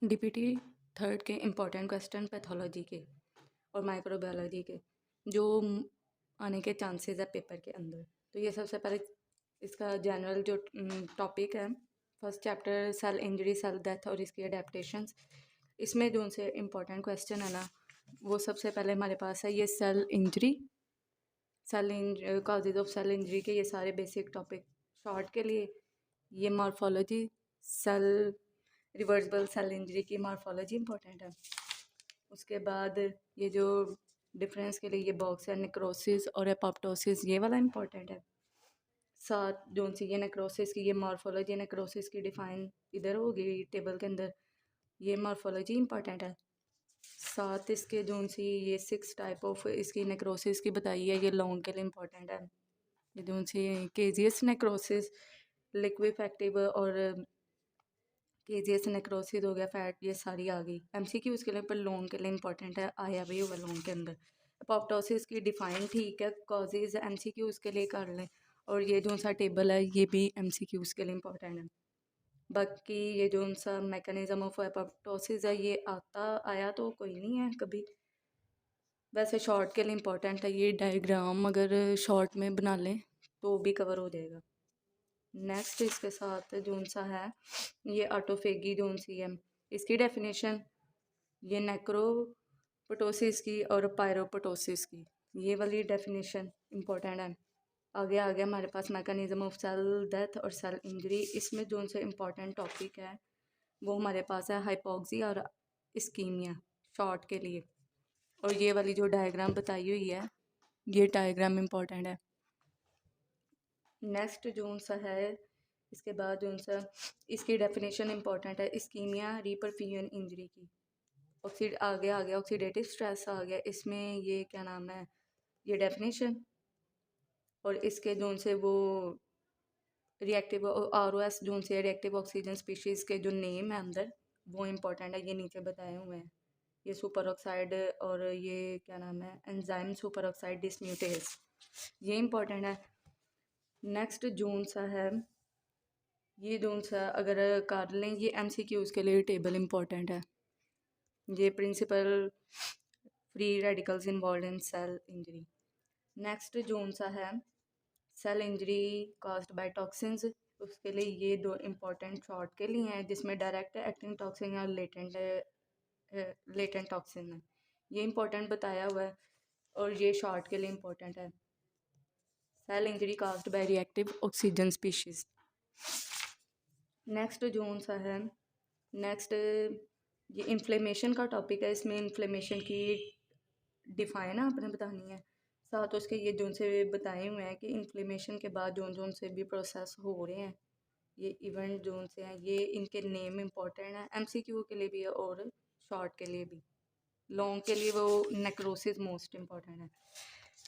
DPT third के important question pathology के और माइक्रोबायोलॉजी के जो आने के चांसेस है पेपर के अंदर। तो ये सबसे पहले इसका जनरल जो टॉपिक है, first chapter cell injury, cell death और इसकी अडेप्टेशंस। इसमें जो उनसे इम्पोर्टेंट क्वेश्चन है ना, वो सबसे पहले हमारे पास है ये cell injury, causes of cell injury के ये सारे बेसिक टॉपिक शॉर्ट के लिए। ये morphology, cell reversible cell injury की मॉर्फोलॉजी इंपॉर्टेंट है। उसके बाद ये जो डिफरेंस के लिए ये बॉक्स है, नेक्रोसिस और एपोप्टोसिस, ये वाला इंपॉर्टेंट है। साथ जो सी ये नेक्रोसिस की ये मॉर्फोलॉजी, नेक्रोसिस की डिफाइन इधर होगी टेबल के अंदर, ये मॉर्फोलॉजी इंपॉर्टेंट है। साथ इसके जो सी ये 6 टाइप ऑफ इसकी नेक्रोसिस की बताई है, ये लॉन्ग के लिए इंपॉर्टेंट है। ये जो सी केजियस नेक्रोसिस, लिक्विफेक्टिव और केजियस नेक्रोसिस हो गया, फैट, ये सारी आ गई एमसीक्यू उसके लिए, पर लॉन्ग के लिए इंपॉर्टेंट है, आया भी होगा लॉन्ग के अंदर। अपोप्टोसिस की डिफाइन ठीक है, कॉजेज एमसीक्यू उसके लिए कर लें, और ये जो सा टेबल है ये भी एमसीक्यू उसके लिए इंपॉर्टेंट है। बाकी ये जो सा मैकेनिज्म ऑफ एपोप्टोसिस है, ये आया तो कोई नहीं है कभी, वैसे शॉर्ट के लिए इंपॉर्टेंट है। ये डायग्राम अगर शॉर्ट में बना लें तो भी कवर हो जाएगा। नेक्स्ट इसके साथ जो सा है ये ऑटोफेगी जो सी है, इसकी डेफिनेशन, ये नेक्रोपोटोसिस की और पायरोपोटोसिस की, ये वाली डेफिनेशन इंपॉर्टेंट है। आगे आ गया हमारे पास मैकेनिज्म ऑफ सेल डेथ और सेल इंजरी। इसमें जो से इम्पॉर्टेंट टॉपिक है वो हमारे पास है हाइपोक्सी और इस्कीमिया शॉर्ट के लिए, और ये वाली जो डायग्राम बताई हुई है ये डायग्राम इम्पॉर्टेंट है। नेक्स्ट जो सा है इसके बाद जो सा इसकी डेफिनेशन इंपॉर्टेंट है, इस्कीमिया रीपरफ्यूजन इंजरी की। आ गया ऑक्सीडेटिव स्ट्रेस आ गया, इसमें ये क्या नाम है, ये डेफिनेशन, और इसके जो से वो रिएक्टिव आर ओ एस जो से रिएक्टिव ऑक्सीजन स्पीशीज़ के जो नेम है अंदर वो इम्पोर्टेंट है, ये नीचे बताए हुए हैं। ये सुपर ऑक्साइड और ये क्या नाम है एंजाइम सुपर ऑक्साइड डिसम्यूटेज, ये इम्पोर्टेंट है। नेक्स्ट जून सा है, ये जून सा अगर कर लें ये एमसीक्यूज़ के लिए टेबल इम्पोर्टेंट है। ये principal free radicals involved in cell injury. Next जून सा है cell injury caused by toxins, उसके लिए ये दो इम्पोर्टेंट शॉर्ट के लिए हैं, जिसमें डायरेक्ट एक्टिंग टॉक्सिन या लेटेंट टॉक्सिन है, ये इम्पोर्टेंट बताया हुआ है, और ये शॉर्ट के लिए इम्पोर्टेंट है, cell injury caused by reactive oxygen species. Next जोन सा है, नेक्स्ट ये इन्फ्लेमेशन का टॉपिक है, इसमें इन्फ्लेमेशन की डिफाइन आपने बतानी है। साथ उसके ये जोन से बताए हुए हैं कि इन्फ्लेमेशन के बाद जोन जोन से भी प्रोसेस हो रहे हैं, ये इवेंट जोन से हैं, ये इनके नेम इम्पोर्टेंट है एमसीक्यू के लिए भी है और शॉर्ट के लिए भी। लॉन्ग के लिए वो नेक्रोसिस मोस्ट इम्पॉर्टेंट है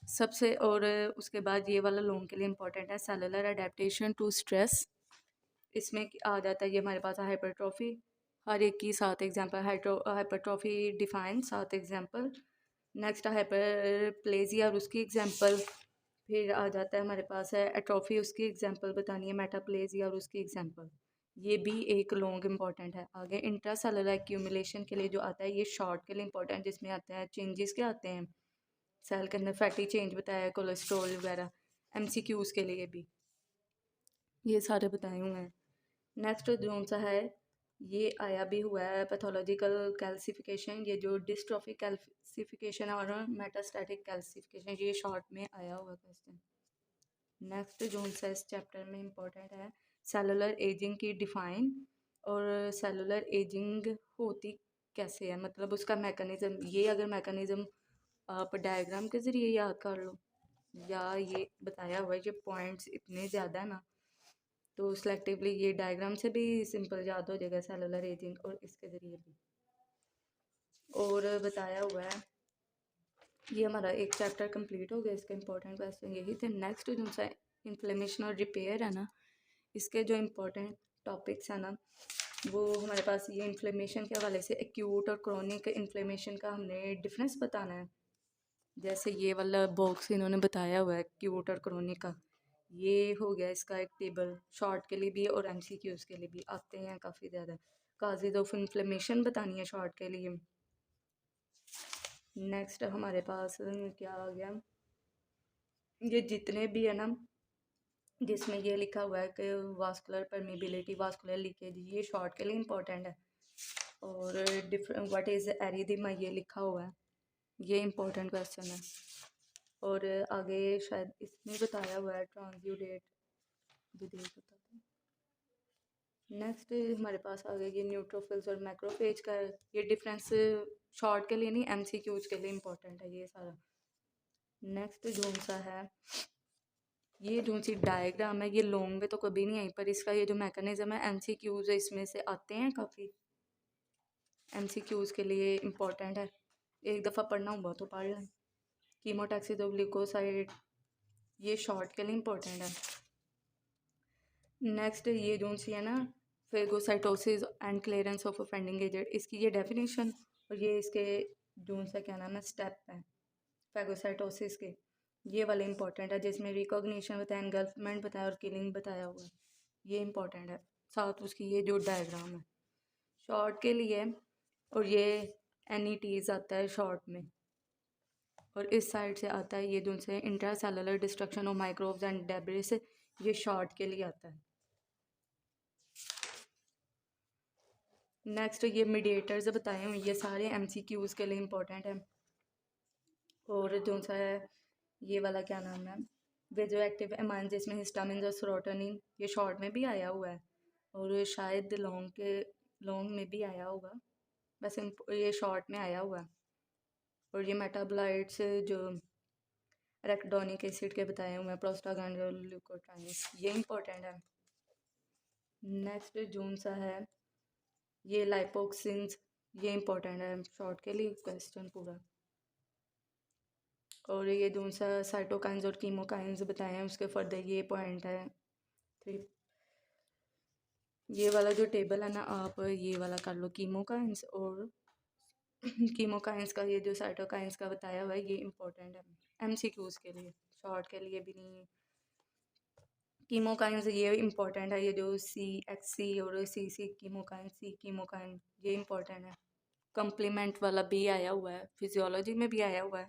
सबसे, और उसके बाद ये वाला लॉन्ग के लिए इम्पोर्टेंट है सेलुलर अडेप्टेशन टू स्ट्रेस। इसमें आ जाता है ये हमारे पास हाइपरट्रॉफी, हर एक की 7 example, hypertrophy define 7 example. Next hyperplasia और उसकी एग्जाम्पल, फिर आ जाता है हमारे पास है एट्रोफी, उसकी एग्जाम्पल बतानी है, मेटाप्लेजिया और उसकी एग्जाम्पल, ये भी एक लॉन्ग इंपॉर्टेंट है। आगे इंट्रासेलुलर एक्यूमुलेशन के लिए जो आता है ये शॉर्ट के लिए इंपॉर्टेंट, जिसमें आता है चेंजेस क्या आते हैं सेल के अंदर, फैटी चेंज बताया, कोलेस्ट्रॉल वगैरह, एमसीक्यूज़ के लिए भी ये सारे बताए हुए हैं। नेक्स्ट जोन सा है ये आया भी हुआ है पैथोलॉजिकल कैल्सिफिकेशन, ये जो डिस्ट्रॉफिक कैल्सिफिकेशन और मेटास्टैटिक कैल्सिफिकेशन, ये शॉर्ट में आया हुआ क्वेश्चन। नेक्स्ट जोन सा इस चैप्टर में इम्पोर्टेंट है सेलुलर एजिंग की डिफाइन, और सेलुलर एजिंग होती कैसे है, मतलब उसका मैकेनिज़्म, ये अगर मैकेनिज़्म आप डायग्राम के ज़रिए याद कर लो, या ये बताया हुआ है, ये पॉइंट्स इतने ज़्यादा है ना, तो सेलेक्टिवली ये डायग्राम से भी सिंपल याद हो जाएगा सेलुलर एजिंग, और इसके ज़रिए भी और बताया हुआ है। ये हमारा एक चैप्टर कंप्लीट हो गया, इसके इंपॉर्टेंट क्वेश्चन यही थे। नेक्स्ट जो सा इन्फ्लेमेशन और रिपेयर है ना, इसके जो इम्पोर्टेंट टॉपिक्स हैं ना, वो हमारे पास ये इन्फ्लेमेशन के हवाले से एक्यूट और क्रोनिक इन्फ्लेमेशन का हमने डिफरेंस बताना है। जैसे ये वाला बॉक्स इन्होंने बताया हुआ है एक्यूट और क्रोनिक का, ये हो गया इसका एक टेबल, शॉर्ट के लिए भी और एमसीक्यूज़ के लिए भी आते हैं काफ़ी ज़्यादा। काजेज ऑफ इन्फ्लेमेशन बतानी है शॉर्ट के लिए। नेक्स्ट हमारे पास क्या आ गया, ये जितने भी है ना जिसमें ये लिखा हुआ है कि वास्कुलर परमिबिलिटी, वास्कुलर लीकेज, ये शॉर्ट के लिए इम्पोर्टेंट है। और डिफरेंट व्हाट इज़ एरिथेमा ये लिखा हुआ है, ये इम्पोर्टेंट क्वेश्चन है। और आगे शायद इसमें बताया हुआ है ट्रांसड्यूरेट भी देख सकता था। नेक्स्ट हमारे पास आ गया ये न्यूट्रोफिल्स और मैक्रोफेज का, ये डिफरेंस शॉर्ट के लिए नहीं एमसीक्यूज के लिए इम्पोर्टेंट है ये सारा। नेक्स्ट जो सा है, ये जो सी डायग्राम है ये लॉन्ग में तो कभी नहीं आई, पर इसका ये जो मैकेनिज्म है एमसीक्यूज इसमें से आते हैं काफ़ी, एमसीक्यूज के लिए इम्पोर्टेंट है, एक दफ़ा पढ़ना हुआ तो पढ़ लें। कीमोटैक्सिस ऑफ ग्लूकोसाइड, ये शॉर्ट के लिए इम्पोर्टेंट है। नेक्स्ट ये जो सी है ना phagocytosis and clearance of offending agent, इसकी ये डेफिनेशन और ये इसके जो सा क्या नाम है स्टेप है फेगोसाइटोसिस के, ये वाले इंपॉर्टेंट है जिसमें रिकॉग्निशन बताया, एनगल्फमेंट बताया और किलिंग बताया हुआ है, ये इंपॉर्टेंट है। साथ उसकी ये जो डायग्राम है शॉर्ट के लिए, और ये NETs आता है शॉर्ट में, और इस साइड से आता है ये जो से intracellular destruction of microbes and debris, ये शॉर्ट के लिए आता है। नेक्स्ट ये मीडिएटर्स बताए हुए, ये सारे MCQs के लिए इम्पोर्टेंट है। और जो सा है ये वाला क्या नाम है वेजो एक्टिव एमाइन, जिसमें हिस्टामिन और सेरोटोनिन, ये शॉर्ट में भी आया हुआ है और शायद लॉन्ग में भी आया होगा, बस ये शॉर्ट में आया हुआ है। और ये मेटाबोलाइट्स जो एराकिडोनिक एसिड के बताए हुए हैं, प्रोस्टाग्लैंडिन, ल्यूकोट्राइन्स, ये इंपॉर्टेंट है। नेक्स्ट जोन सा है ये लाइपोक्सिन्स, ये इंपॉर्टेंट है शॉर्ट के लिए क्वेश्चन पूरा। और ये जो सा साइटोकाइंस और कीमोकाइंस बताए हैं उसके फर्दर ये पॉइंट है 3। ये वाला जो टेबल है ना आप ये वाला कर लो, कीमोकाइंस और कीमोकाइंस का ये जो साइटोकाइंस का बताया हुआ है ये इंपॉर्टेंट है MCQs के लिए, शॉर्ट के लिए भी नहीं। कीमोकाइंस ये इंपॉर्टेंट है, ये जो CXC और CC कीमोकाइन, C कीमोकाइन, ये इंपॉर्टेंट है। कम्प्लीमेंट वाला भी आया हुआ है, फिजियोलॉजी में भी आया हुआ है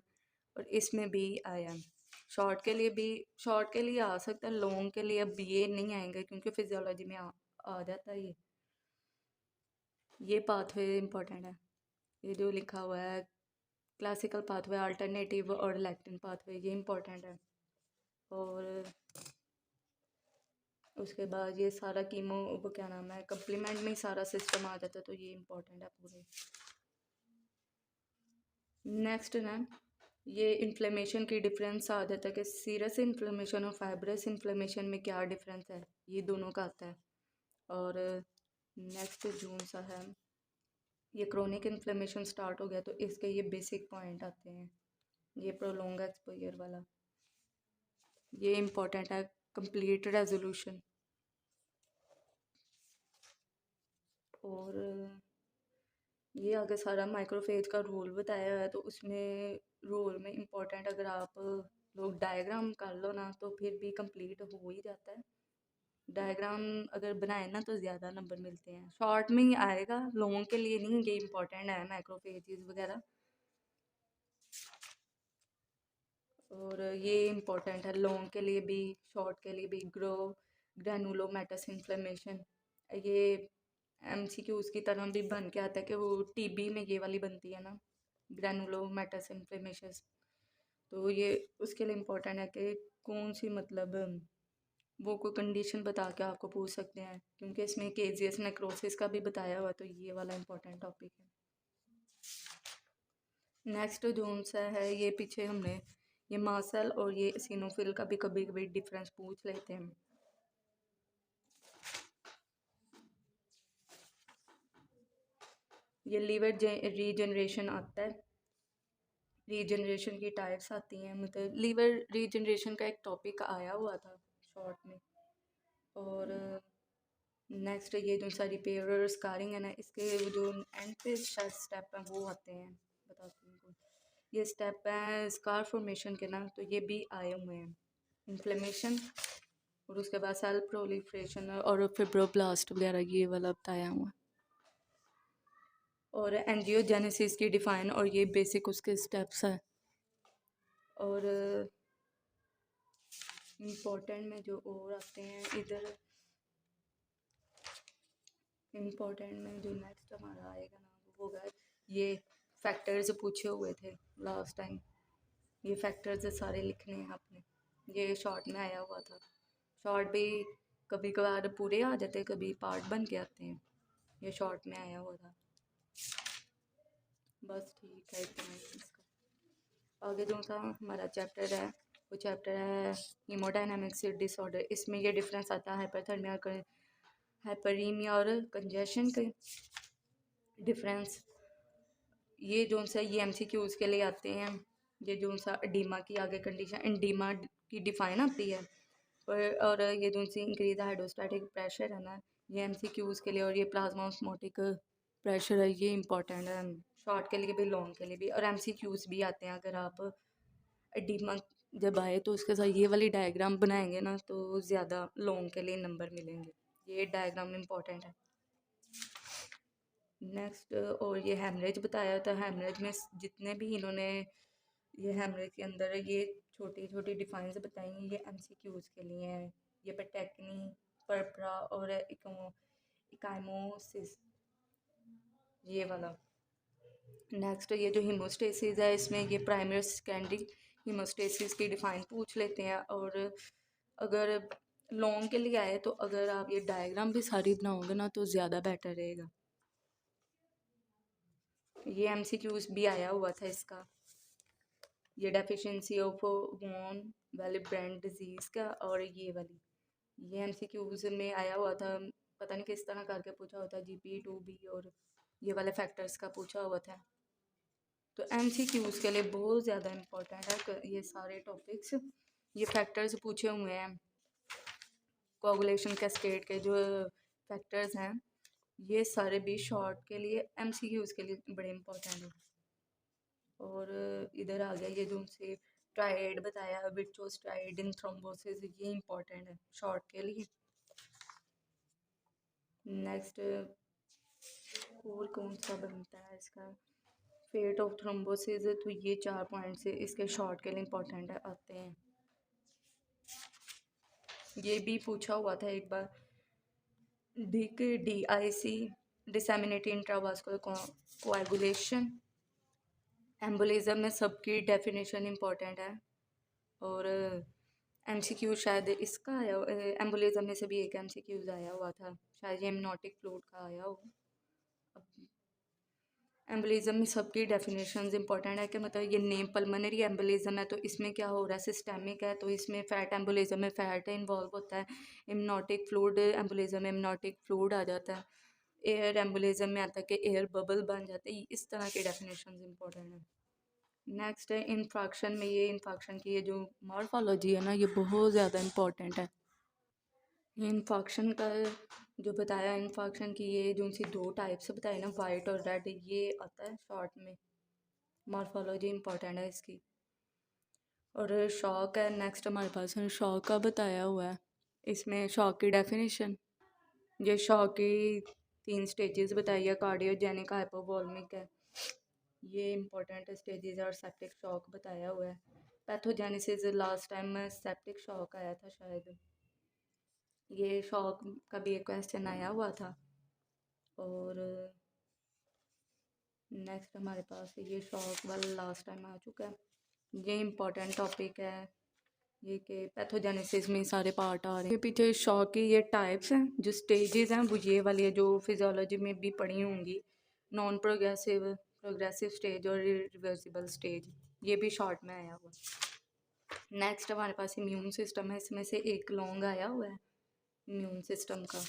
और इसमें भी आया है। शॉर्ट के लिए भी, शॉर्ट के लिए आ सकता है, लॉन्ग के लिए अब ये नहीं आएंगे क्योंकि फिजियोलॉजी में आ जाता है ये पाथवे इम्पोर्टेंट है। ये जो लिखा हुआ है क्लासिकल पाथवे, अल्टरनेटिव और लैक्टिन पाथवे, ये इम्पोर्टेंट है। और उसके बाद ये सारा कीमो वो क्या नाम है कम्प्लीमेंट में ही सारा सिस्टम आ जाता है, तो ये इम्पोर्टेंट है पूरे। नेक्स्ट ना ये इन्फ्लेमेशन की डिफरेंस आ जाता है कि सीरियस इन्फ्लेमेशन और फाइब्रस इन्फ्लेमेशन में क्या डिफरेंस है, ये दोनों का आता है। और नेक्स्ट जून सा है ये क्रोनिक इन्फ्लेमेशन स्टार्ट हो गया तो इसके ये बेसिक पॉइंट आते हैं, ये प्रोलोंग एक्सपोजर वाला, ये इम्पोर्टेंट है, कंप्लीट रेजोल्यूशन। और ये आगे सारा माइक्रोफेज का रोल बताया है, तो उसमें रोल में इम्पोर्टेंट अगर आप लोग डायग्राम कर लो ना तो फिर भी कंप्लीट हो ही जाता है। डायग्राम अगर बनाए ना तो ज़्यादा नंबर मिलते हैं, शॉर्ट में ही आएगा, लॉन्ग के लिए नहीं, ये इम्पोर्टेंट है माइक्रोफेजेस वगैरह। और ये इम्पोर्टेंट है लॉन्ग के लिए भी शॉर्ट के लिए भी। ग्रैनुलोमैटस इन्फ्लेमेशन, ये MCQs की तरह भी बन के आता है कि वो TB में ये वाली बनती है ना ग्रैनुलोमैटस इन्फ्लेमेशन, तो ये उसके लिए इम्पोर्टेंट है कि कौन सी मतलब वो कोई कंडीशन बता के आपको पूछ सकते हैं क्योंकि इसमें केजियस नेक्रोसिस का भी बताया हुआ, तो ये वाला इम्पोर्टेंट टॉपिक है। नेक्स्ट जोन सा है ये पीछे हमने ये मासल और ये सिनोफिल का भी कभी कभी डिफरेंस पूछ लेते हैं। ये लीवर रीजनरेशन आता है, रीजनरेशन की टाइप्स आती हैं, मतलब लीवर रीजनरेशन का एक टॉपिक आया हुआ था शॉर्ट में। और नेक्स्ट ये जो सा रिपेयर और स्कारिंग है ना इसके जो एंड पे स्टेप हैं वो आते हैं, बताती हूँ ये स्टेप है स्कार फॉर्मेशन के ना, तो ये भी आए हुए हैं। इन्फ्लेमेशन और उसके बाद सेल प्रोलिफरेशन और फिब्रोब्लास्ट वगैरह ये वाला बताया हुआ। और एंजियोजेनेसिस की डिफाइन, और ये बेसिक उसके स्टेप्स है। और इम्पोर्टेंट में जो और आते हैं इधर, इम्पोर्टेंट में जो नेक्स्ट हमारा आएगा ना वो होगा ये फैक्टर्स पूछे हुए थे लास्ट टाइम। ये फैक्टर्स सारे लिखने हैं आपने, ये शॉर्ट में आया हुआ था। शॉर्ट भी कभी कभार पूरे आ जाते हैं, कभी पार्ट बन के आते हैं। ये शॉर्ट में आया हुआ था। बस ठीक है, इतना ही इसका। आगे जो सा हमारा चैप्टर है वो चैप्टर है हीमोडायनामिक्स डिसऑर्डर। इसमें ये डिफरेंस आता है हाइपरथर्मिया, हाइपरीमिया और कंजेशन के डिफरेंस। ये जो सा ये एमसीक्यूज़ के लिए आते हैं। ये जो सा एडीमा की आगे कंडीशन, एडीमा की डिफाइन आती है और ये जो सी इंक्रीज हाइड्रोस्टैटिक प्रेशर है ना, ये एमसीक्यूज़ के लिए। और ये प्लाज्मा ऑस्मोटिक प्रेशर है, ये इंपॉर्टेंट है शॉर्ट के लिए भी लॉन्ग के लिए भी। और एमसीक्यूज़ भी आते हैं। अगर आप एडीमा जब आए तो उसके साथ ये वाली डायग्राम बनाएंगे ना तो ज़्यादा लॉन्ग के लिए नंबर मिलेंगे। ये डायग्राम इंपॉर्टेंट है। नेक्स्ट और ये हेमरेज बताया था। हेमरेज में जितने भी इन्होंने ये हेमरेज के अंदर ये छोटी छोटी डिफाइंस बताई हैं, ये एमसीक्यूज़ के लिए हैं। ये पेटेक्नी, परप्रा और इकाइमोसिस, ये वाला। नेक्स्ट ये जो हीमोस्टेसिस है, इसमें ये प्राइमरी सेकेंडरी हीमोस्टेसिस की डिफाइन पूछ लेते हैं। और अगर लॉन्ग के लिए आए तो अगर आप ये डायग्राम भी सारी बनाओगे ना तो ज़्यादा बेटर रहेगा। ये एमसीक्यूज़ भी आया हुआ था इसका। ये डेफिशिएंसी ऑफ वॉन वेलिब्रेंट डिजीज़ का, और ये वाली ये एमसीक्यूज़ में आया हुआ था। पता नहीं किस तरह करके पूछा होता, GP2B और ये वाले फैक्टर्स का पूछा हुआ था। तो एमसीक्यूज़ के लिए बहुत ज़्यादा इम्पोर्टेंट है ये सारे टॉपिक्स। ये फैक्टर्स पूछे हुए हैं, कोगुलेशन कैस्केड के जो फैक्टर्स हैं, ये सारे भी शॉर्ट के लिए एमसीक्यूज़ के लिए बड़े इम्पोर्टेंट हैं। और इधर आ गया ये जो उनसे ट्राइड बताया, विट्रोस ट्राइड इन थ्रोम्बोसिस, ये इम्पोर्टेंट है शॉर्ट के लिए। नेक्स्ट और कौन सा बनता है इसका, फेट ऑफ थ्रोम्बोसिस। तो ये 4 पॉइंट्स इसके शॉर्ट के लिए इम्पोर्टेंट आते हैं। ये भी पूछा हुआ था एक बार। DIC disseminated intravascular coagulation. Embolism में सबकी डेफिनेशन इम्पोर्टेंट है। और MCQ शायद इसका आया, एम्बोलिज्म में से भी एक MCQs आया हुआ था शायद, ये हिप्नोटिक फ्लूइड का आया हो। एम्बोलिज्म में सबकी डेफिनेशंस इंपॉर्टेंट है कि मतलब ये नेम पल्मोनरी एम्बोलिज्म है तो इसमें क्या हो रहा है, सिस्टेमिक है तो इसमें फैट एम्बोलिज्म में फैट इन्वॉल्व होता है। हिप्नोटिक फ्लूइड एम्बोलिज्म में हिप्नोटिक फ्लूइड आ जाता है। एयर एम्बोलिज्म में आता है कि एयर बबल बन जाते हैं। इस तरह की डेफिनेशंस इंपॉर्टेंट है। नेक्स्ट है इन्फाक्शन में, ये इन्फाक्शन की ये जो मॉर्फोलॉजी है ना, ये बहुत ज़्यादा इम्पोर्टेंट है। इन्फाक्शन का जो बताया, इन्फाक्शन की ये जो सी 2 टाइप्स बताए ना, वाइट और रेड, ये आता है शॉर्ट में। मॉर्फोलॉजी इंपॉर्टेंट है इसकी। और शॉक है नेक्स्ट हमारे पास, शॉक का बताया हुआ है। इसमें शॉक की डेफिनेशन, ये शॉक की 3 स्टेजेस बताई है, कार्डियोजेनिक, हाइपोवोल्मिक है, ये इंपॉर्टेंट स्टेजेस है। और सेप्टिक शॉक बताया हुआ है। Pathogenesis last time septic shock आया था शायद, ये शॉक का भी एक क्वेश्चन आया हुआ था। और नेक्स्ट हमारे पास ये शॉक वाला लास्ट टाइम आ चुका है। ये इम्पोर्टेंट टॉपिक है, ये कि पैथोजेनेसिस में सारे पार्ट आ रहे हैं। पीछे शॉक की ये टाइप्स हैं, जो स्टेजेस हैं वो ये वाली है जो फिजियोलॉजी में भी पढ़ी होंगी। नॉन प्रोग्रेसिव, प्रोग्रेसिव स्टेज और रिवर्सिबल स्टेज, ये भी शॉर्ट में आया हुआ। नेक्स्ट हमारे पास इम्यून सिस्टम है, इसमें से एक लॉन्ग आया हुआ है इम्यून सिस्टम का।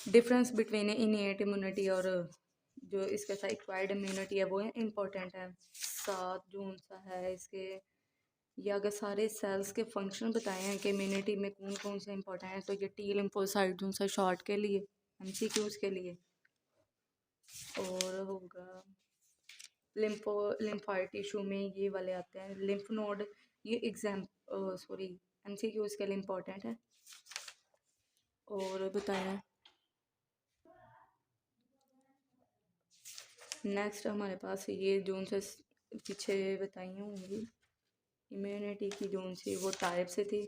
डिफरेंस बिटवीन इनिएट इम्यूनिटी और जो इसके साथ एक्वायर्ड इम्यूनिटी है वो इम्पोर्टेंट है। 7 जून सा है इसके। ये अगर सारे सेल्स के फंक्शन बताए हैं कि इम्यूनिटी में कौन कौन से इंपॉर्टेंट है, तो ये T लिम्फोसाइट जून सा शॉर्ट के लिए, MCQs के लिए। और होगा लिम्फोइड टिश्यू में ये वाले आते हैं, लिम्फ नोड, ये एग्जाम सॉरी MCQs के लिए इम्पोर्टेंट है। और बताया नेक्स्ट हमारे पास ये जो उनसे पीछे बताई होंगी इम्यूनिटी की जो उनसी वो टाइप से थी,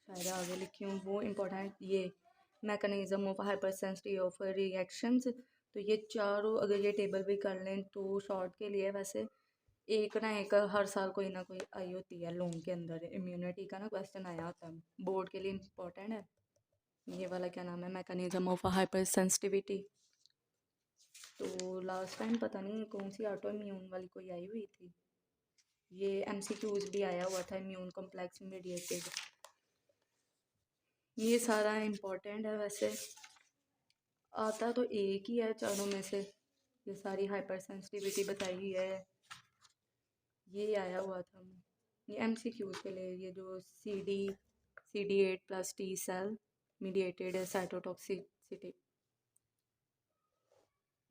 शायद आगे लिखी हूँ वो इम्पोर्टेंट। ये mechanism of hyper sensitive of reactions, तो ये चारों अगर ये टेबल भी कर लें तो शॉर्ट के लिए वैसे एक ना एक हर साल कोई ना कोई आई होती है लोगों के अंदर, इम्यूनिटी का ना क्वेश्चन आया होता है, बोर्ड के लिए इम्पोर्टेंट है। ये वाला क्या नाम है, मैकेनिज्म ऑफ हाइपर सेंसिटिविटी। तो लास्ट टाइम पता नहीं कौन सी ऑटो इम्यून वाली कोई आई हुई थी, ये एमसीक्यूज भी आया हुआ था, इम्यून कॉम्प्लेक्स मीडिएटेड। ये सारा इम्पोर्टेंट है वैसे, आता तो एक ही है चारों में से, ये सारी हाइपर सेंसिटिविटी बताई है, ये आया हुआ था। ये एमसीक्यूज के लिए, ये जो CD8+ T cell mediated cytotoxicity,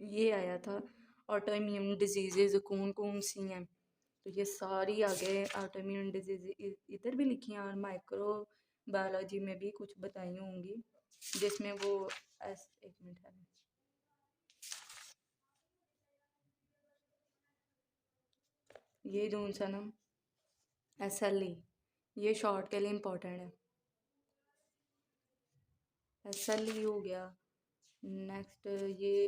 ये आया था। ऑटो इम्यून डिजीज़ कौन कौन सी हैं, तो ये सारी आगे ऑटो इम्यून डिजीज़ इधर भी लिखी हैं, और माइक्रो बायोलॉजी में भी कुछ बताई होंगी, जिसमें वो एक मिनट है, ये जो सा ना SLE, ये शॉर्ट के लिए इम्पोर्टेंट है, SLE हो गया। नेक्स्ट ये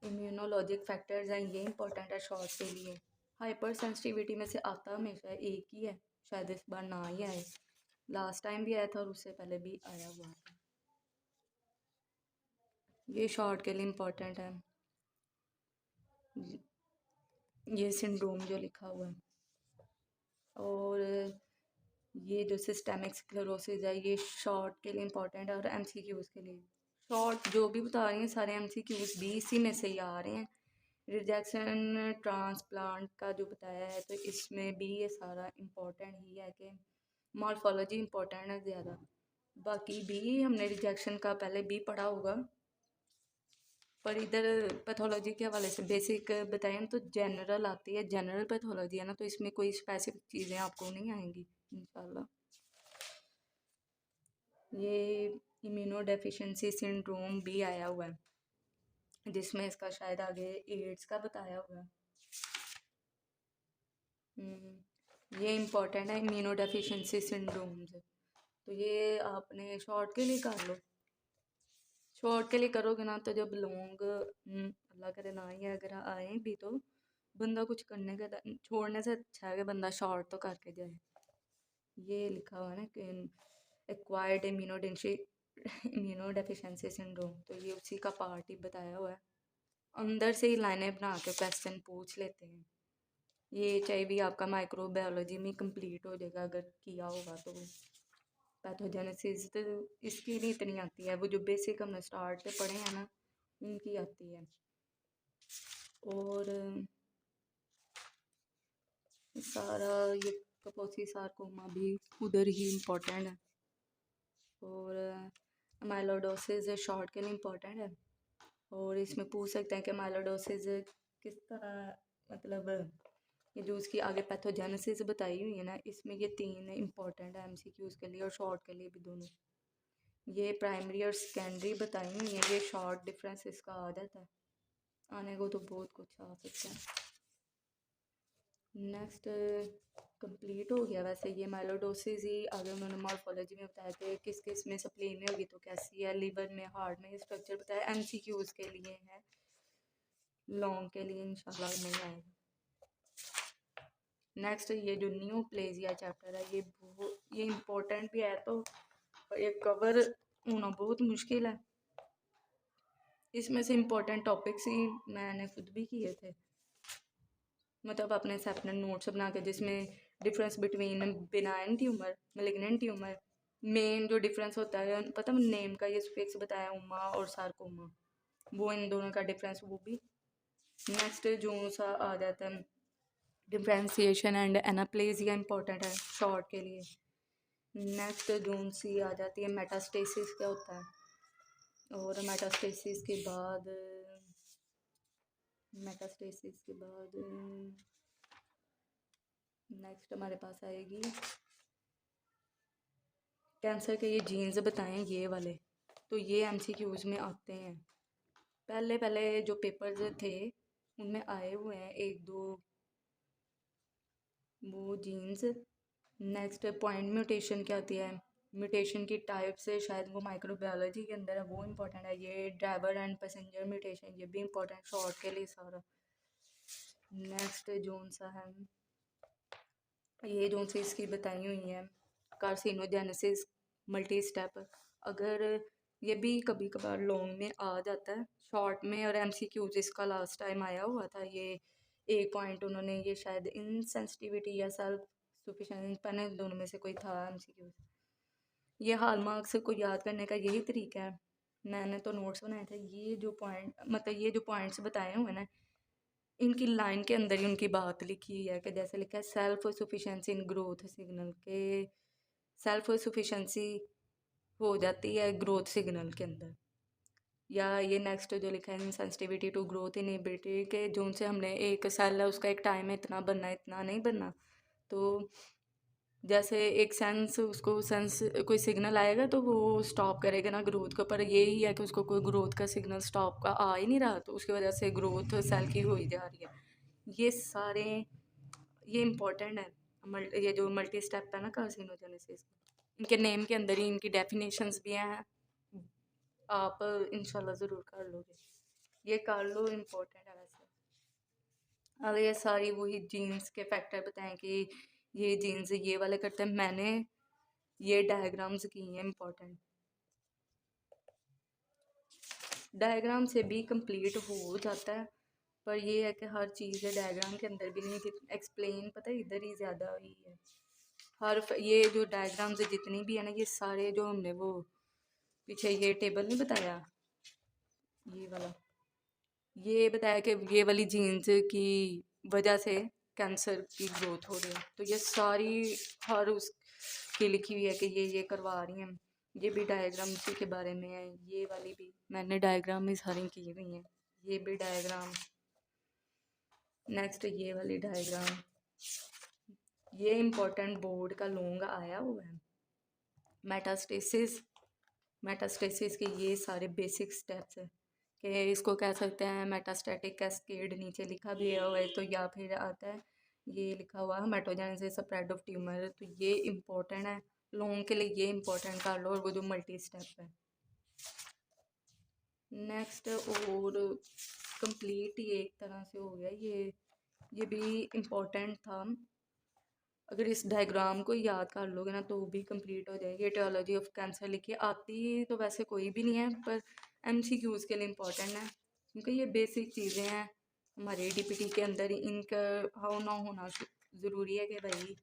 इम्यूनोलॉजिक फैक्टर्स हैं, ये इंपॉर्टेंट है शॉर्ट के लिए। हाइपर सेंसिटिविटी में से आता हमेशा एक ही है, शायद इस बार ना ही आए, लास्ट टाइम भी आया था और उससे पहले भी आया हुआ था। ये शॉर्ट के लिए इम्पोर्टेंट है, ये सिंड्रोम जो लिखा हुआ है। और ये जो सिस्टेमिक स्क्लेरोसिस है, ये शॉर्ट के लिए इम्पोर्टेंट है, और MCQs के लिए। शॉर्ट जो भी बता रही हैं सारे MCQs भी इसी में से ही आ रहे हैं। रिजेक्शन ट्रांसप्लांट का जो बताया है, तो इसमें भी ये सारा इम्पोर्टेंट ही है कि मॉर्फोलॉजी इम्पोर्टेंट है ज़्यादा। बाकी भी हमने रिजेक्शन का पहले भी पढ़ा होगा, पर इधर पैथोलॉजी के हवाले से बेसिक बताएं तो जनरल आती है, जनरल पैथोलॉजी है ना, तो इसमें कोई स्पेसिफिक चीज़ें आपको नहीं आएंगी इंशाल्लाह। ये इम्यूनो डेफिशिएंसी सिंड्रोम भी आया हुआ है, जिसमें इसका शायद आगे एड्स का बताया हुआ है। ये इम्पोर्टेंट है इम्यूनो डेफिशिएंसी सिंड्रोम से, तो ये आपने शॉर्ट के लिए कर लो। शॉर्ट के लिए करोगे ना तो जब लॉन्ग अल्लाह करे ना ही अगर आए भी तो बंदा कुछ करने का छोड़ने से अच्छा है कि बंदा शॉर्ट तो करके जाए। ये लिखा हुआ है ना कि एक्वायर्ड इम्यूनो डेफिशिएंसी सिंड्रोम, तो ये उसी का पार्ट ही बताया हुआ है। अंदर से ही लाइनें बना के क्वेश्चन पूछ लेते हैं, ये चाहे भी आपका माइक्रोबायोलॉजी में कंप्लीट हो जाएगा अगर किया होगा तो। पैथोजेनेसिस तो इसकी नहीं इतनी आती है, वो जो बेसिक हमने स्टार्ट से पढ़े हैं ना उनकी आती है। और सारा ये कपोसी सारकोमा भी उधर ही इम्पोर्टेंट है। और माइलोडोसिस शॉर्ट के लिए इम्पोर्टेंट है, और इसमें पूछ सकते हैं कि माइलोडोसिस किस तरह, मतलब ये जो उसकी आगे पैथोजेनेसिस बताई हुई है ना, इसमें ये 3 इम्पोर्टेंट है MCQs के लिए और शॉर्ट के लिए भी दोनों। ये प्राइमरी और सेकेंडरी बताई हुई है, ये शॉर्ट डिफरेंस इसका आ जाता है, आने को तो बहुत कुछ आ सकता है। नेक्स्ट कंप्लीट हो गया वैसे ये माइलोडोसिस ही, आगे उन्होंने मॉर्फोलॉजी में बताया कि किस किस में स्प्लीन में होगी तो कैसी है, लिवर में, हार्ट में, ये स्ट्रक्चर बताया। MCQs के लिए है, लॉन्ग के लिए इंशाल्लाह नहीं आएगा। नेक्स्ट ये जो न्यूप्लेजिया चैप्टर है, ये इम्पोर्टेंट भी है, तो ये कवर होना बहुत मुश्किल है। इसमें से इम्पोर्टेंट टॉपिक्स ही मैंने खुद भी किए थे, मतलब अपने सेपरेट नोट्स बना के, जिसमें difference between benign tumour, malignant tumour, main जो डिफरेंस होता है पता नेम का, ये स्पेक्स बताया उमा और सार्कोमा, वो इन दोनों का डिफरेंस वो भी। नेक्स्ट जो सा आ जाता है डिफ्रेंसिएशन एंड एनाप्लेजिया, इंपॉर्टेंट है शॉर्ट के लिए। नेक्स्ट जोन सी आ जाती है मेटास्टेसिस क्या होता है, और मेटास्टेसिस के बाद नेक्स्ट हमारे पास आएगी कैंसर के ये जीन्स बताएं ये वाले, तो ये MCQs में आते हैं। पहले पहले जो पेपर्स थे उनमें आए हुए हैं एक दो वो जीन्स। नेक्स्ट पॉइंट म्यूटेशन क्या होती है, म्यूटेशन की टाइप से शायद वो माइक्रोबायोलॉजी के अंदर है, वो इम्पोर्टेंट है। ये ड्राइवर एंड पैसेंजर म्यूटेशन ये भी इम्पोर्टेंट शॉर्ट के लिए सारा। नेक्स्ट जोन सा है ये जोन से इसकी बताई हुई है कार्सिनोजेनेसिस मल्टी स्टेप। अगर ये भी कभी कभार लॉन्ग में आ जाता है, शॉर्ट में और एमसीक्यूज इसका लास्ट टाइम आया हुआ था। ये एक पॉइंट उन्होंने ये शायद इनसेंसिटिविटी या सेल्फ सफिशिएंसी पैनल दोनों में से कोई था एमसीक्यूज। ये हॉलमार्क्स को याद करने का यही तरीका है। मैंने तो नोट्स बनाए थे, ये जो पॉइंट मतलब ये जो पॉइंट्स बताए हुए ना इनकी लाइन के अंदर ही उनकी बात लिखी हुई है कि जैसे लिखा है self sufficiency in growth signal के, सेल्फ सफिशिएंसी हो जाती है ग्रोथ सिग्नल के अंदर। या ये नेक्स्ट जो लिखा है सेंसिटिविटी टू ग्रोथ इनहिबिलिटी के जो से हमने एक सेल है उसका एक टाइम है इतना बनना इतना नहीं बनना। तो जैसे एक सेंस उसको सेंस कोई सिग्नल आएगा तो वो स्टॉप करेगा ना ग्रोथ को, पर यही है कि उसको कोई ग्रोथ का सिग्नल स्टॉप का आ ही नहीं रहा तो उसकी वजह से ग्रोथ सेल की हो ही जा रही है। ये सारे ये इम्पोर्टेंट है। ये जो मल्टी स्टेप है ना कार्सिनोजेनेसिस इनके नेम के अंदर ही इनकी डेफिनेशंस भी हैं। आप इंशाल्लाह ज़रूर कर लोगे, ये कर लो, इम्पोर्टेंट है वैसे। अब ये सारी वही जीन्स के फैक्टर बताएं कि ये जीन्स ये वाले करते हैं। मैंने ये डायग्राम्स की हैं इम्पोर्टेंट, डायग्राम से भी कंप्लीट हो जाता है पर ये है कि हर चीज़ है डायग्राम के अंदर भी नहीं एक्सप्लेन पता है इधर ही ज़्यादा हुई है। ये जो डायग्राम्स जितनी भी है ना ये सारे जो हमने वो पीछे ये टेबल नहीं बताया ये वाला, ये बताया कि ये वाली जीन्स की वजह से कैंसर की ग्रोथ हो रही है। तो ये सारी हर उसकी लिखी हुई है कि ये करवा रही हैं। ये भी डायग्राम इसी के बारे में है, ये वाली भी मैंने डायग्राम में सारी की हुई हैं, ये भी डायग्राम। नेक्स्ट ये वाली डायग्राम, ये इम्पोर्टेंट बोर्ड का लॉन्ग आया हुआ है। मेटास्टेसिस, मेटास्टेसिस के ये सारे बेसिक स्टेप्स है कि इसको कह सकते हैं मेटास्टैटिक कैस्केड, नीचे लिखा भी हुआ है तो या फिर आता है ये लिखा हुआ है मेटोजेनेसिस स्प्रेड ऑफ ट्यूमर। तो ये इम्पोर्टेंट है लॉन्ग के लिए, ये इम्पोर्टेंट कर लो। और वो जो मल्टी स्टेप है नेक्स्ट और कंप्लीट ये एक तरह से हो गया। ये भी इम्पोर्टेंट था, अगर इस डायग्राम को याद कर लोगे ना तो भी कंप्लीट हो जाएगी। एटियोलॉजी ऑफ कैंसर लिखी आती तो वैसे कोई भी नहीं है पर एमसीक्यूज़ के लिए इम्पोर्टेंट है क्योंकि ये बेसिक चीज़ें हैं हमारे डीपीटी के अंदर ही, इनका होना होना ज़रूरी है कि भाई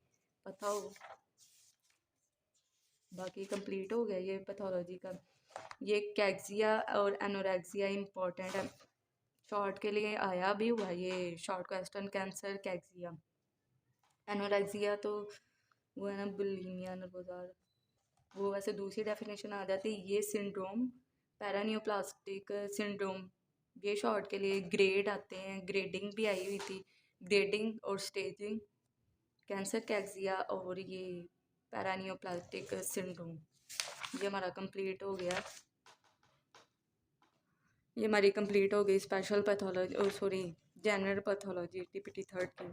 पता हो। बाकी कंप्लीट हो गया ये पैथोलॉजी का। ये कैक्सिया और एनोरेक्सिया इम्पोर्टेंट है, शॉर्ट के लिए आया भी हुआ ये शॉर्ट क्वेश्चन कैंसर कैक्सिया। एनोरेक्सिया तो वो है ना बुलिमिया नर्वोजार, वो वैसे दूसरी डेफिनेशन आ जाती है। ये सिंड्रोम पैरानियोप्लास्टिक सिंड्रोम, ये शॉर्ट के लिए ग्रेड आते हैं, ग्रेडिंग भी आई हुई थी, ग्रेडिंग और स्टेजिंग कैंसर कैक्सिया और ये पैरानियोप्लास्टिक सिंड्रोम। ये हमारा कंप्लीट हो गया, ये हमारी कंप्लीट हो गई special pathology sorry general pathology TPT 3 की।